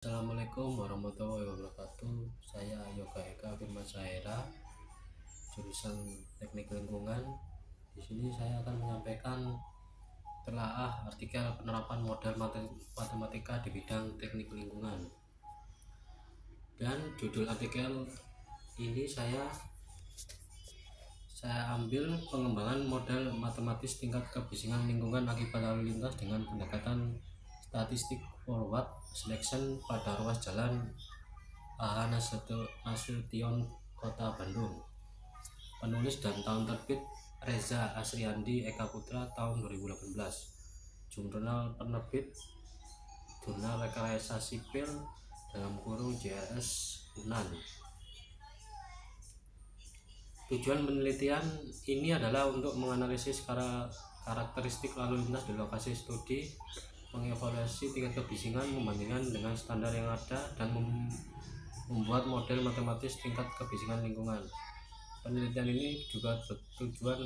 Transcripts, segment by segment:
Assalamualaikum warahmatullahi wabarakatuh. Saya Yoga Eka Firman Sahera, jurusan Teknik Lingkungan. Di sini saya akan menyampaikan telaah artikel penerapan model matematika di bidang teknik lingkungan. Dan judul artikel ini saya ambil pengembangan model matematis tingkat kebisingan lingkungan akibat lalu lintas dengan pendekatan statistik forward selection pada ruas jalan A.H. Nasution, Kota Bandung. Penulis dan tahun terbit Reza Asriandi Eka Putra tahun 2018. Jurnal penerbit Jurnal Rekayasa Sipil (JRS Unan). Tujuan penelitian ini adalah untuk menganalisis karakteristik lalu lintas di lokasi studi, mengevaluasi tingkat kebisingan membandingkan dengan standar yang ada, dan membuat model matematis tingkat kebisingan lingkungan. Penelitian ini juga bertujuan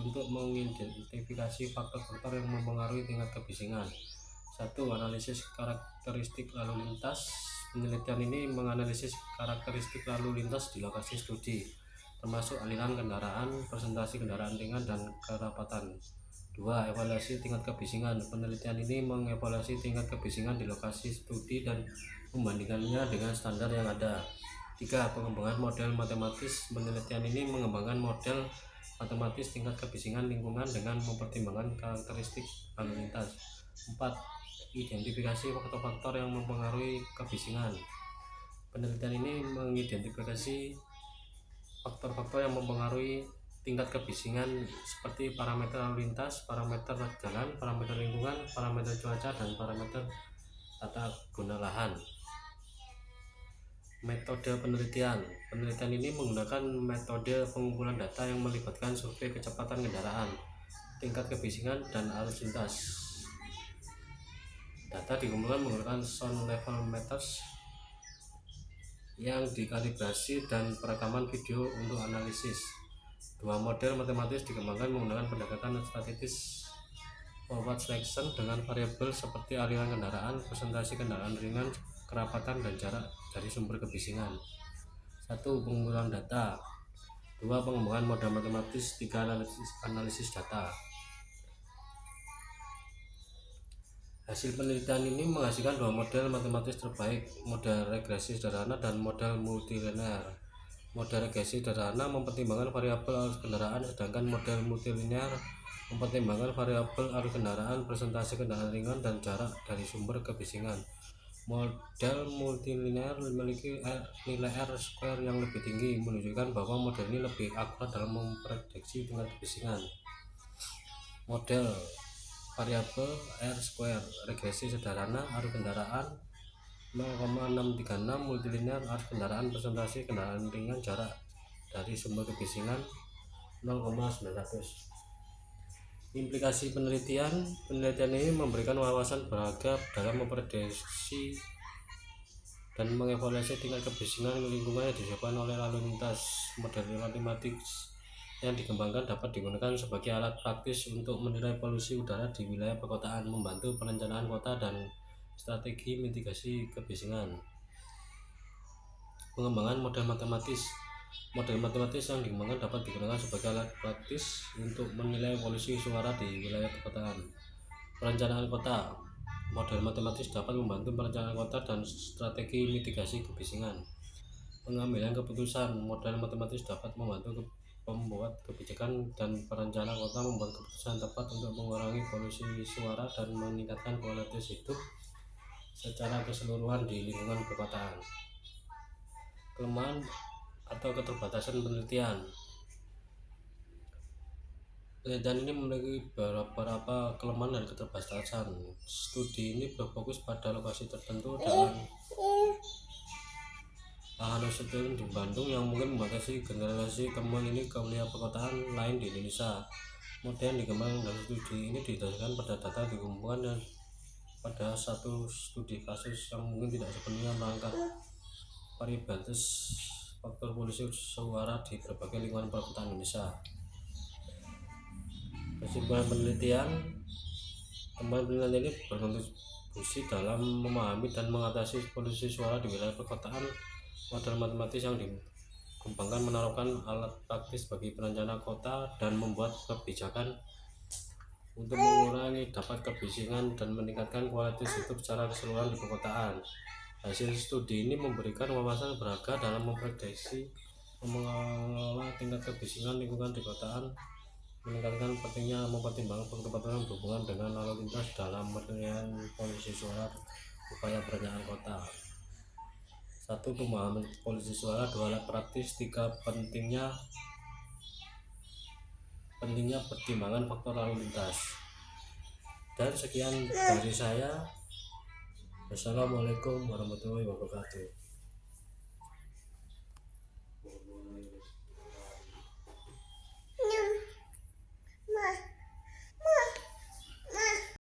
untuk mengidentifikasi faktor-faktor yang mempengaruhi tingkat kebisingan. 1. Analisis karakteristik lalu lintas. Penelitian ini menganalisis karakteristik lalu lintas di lokasi studi, termasuk aliran kendaraan, presentasi kendaraan ringan, dan kerapatan. 2. Evaluasi tingkat kebisingan. Penelitian ini mengevaluasi tingkat kebisingan di lokasi studi dan membandingkannya dengan standar yang ada. 3. Pengembangan model matematis. Penelitian ini mengembangkan model matematis tingkat kebisingan lingkungan dengan mempertimbangkan karakteristik lalu lintas. 4. Identifikasi faktor-faktor yang mempengaruhi kebisingan. Penelitian ini mengidentifikasi faktor-faktor yang mempengaruhi tingkat kebisingan seperti parameter lalu lintas, parameter jalan, parameter lingkungan, parameter cuaca, dan parameter tata guna lahan. Metode penelitian. Penelitian ini menggunakan metode pengumpulan data yang melibatkan survei kecepatan kendaraan, tingkat kebisingan, dan arus lintas. Data dikumpulkan menggunakan sound level meters yang dikalibrasi dan perekaman video untuk analisis. 2. Model matematis dikembangkan menggunakan pendekatan statistik forward selection dengan variabel seperti aliran kendaraan, presentasi kendaraan ringan, kerapatan, dan jarak dari sumber kebisingan. 1. Pengumpulan data. 2. Pengembangan model matematis. 3. Analisis data. Hasil penelitian ini menghasilkan dua model matematis terbaik, model regresi sederhana dan model multilinear. Model regresi sederhana mempertimbangkan variabel arus kendaraan, sedangkan model multilinear mempertimbangkan variabel arus kendaraan, presentasi kendaraan ringan, dan jarak dari sumber kebisingan. Model multilinear memiliki nilai R-square yang lebih tinggi, menunjukkan bahwa model ini lebih akurat dalam memprediksi tingkat kebisingan. Model variabel R-square regresi sederhana arus kendaraan 0,636, multilinear arus kendaraan, presentasi kendaraan ringan, jarak dari sumber kebisingan 0,900. Implikasi penelitian ini memberikan wawasan berharga dalam memprediksi dan mengevaluasi tingkat kebisingan lingkungan yang disebabkan oleh lalu lintas. Model matematis yang dikembangkan dapat digunakan sebagai alat praktis untuk menilai polusi udara di wilayah perkotaan, membantu perencanaan kota, dan strategi mitigasi kebisingan. Pengembangan model matematis. Model matematis yang dikembangkan dapat digunakan sebagai alat praktis untuk menilai polusi suara di wilayah perkotaan. Perencanaan kota. Model matematis dapat membantu perencanaan kota dan strategi mitigasi kebisingan. Pengambilan keputusan. Model matematis dapat membantu pembuat kebijakan dan perencana kota membuat keputusan tepat untuk mengurangi polusi suara dan meningkatkan kualitas hidup secara keseluruhan di lingkungan perkotaan. Kelemahan atau keterbatasan penelitian. Penelitian ini memiliki beberapa kelemahan dan keterbatasan. Studi ini berfokus pada lokasi tertentu dalam Nasution di Bandung yang mungkin membatasi generasi temuan ini ke wilayah perkotaan lain di Indonesia. Model yang dikembangkan dari studi ini didasarkan pada data dikumpulkan dan pada satu studi kasus yang mungkin tidak sepenuhnya mengangkat variabilitas faktor polusi suara di berbagai lingkungan perkotaan Indonesia. Kesimpulan penelitian. Temuan penelitian ini berkontribusi dalam memahami dan mengatasi polusi suara di wilayah perkotaan. Model matematis yang dikembangkan menaruhkan alat praktis bagi perencana kota dan membuat kebijakan untuk mengurangi dampak kebisingan dan meningkatkan kualitas hidup secara keseluruhan di perkotaan. Hasil studi ini memberikan wawasan berharga dalam memprediksi mengelola tingkat kebisingan lingkungan di perkotaan, meningkatkan pentingnya mempertimbangkan faktor-faktor yang berhubungan dengan lalu lintas dalam penilaian polusi suara upaya perencanaan kota. 1. Pemahaman polusi suara. 2. Alat praktis. 3. Pentingnya pertimbangan faktor lalu lintas. Dan sekian dari saya. Wassalamualaikum warahmatullahi wabarakatuh.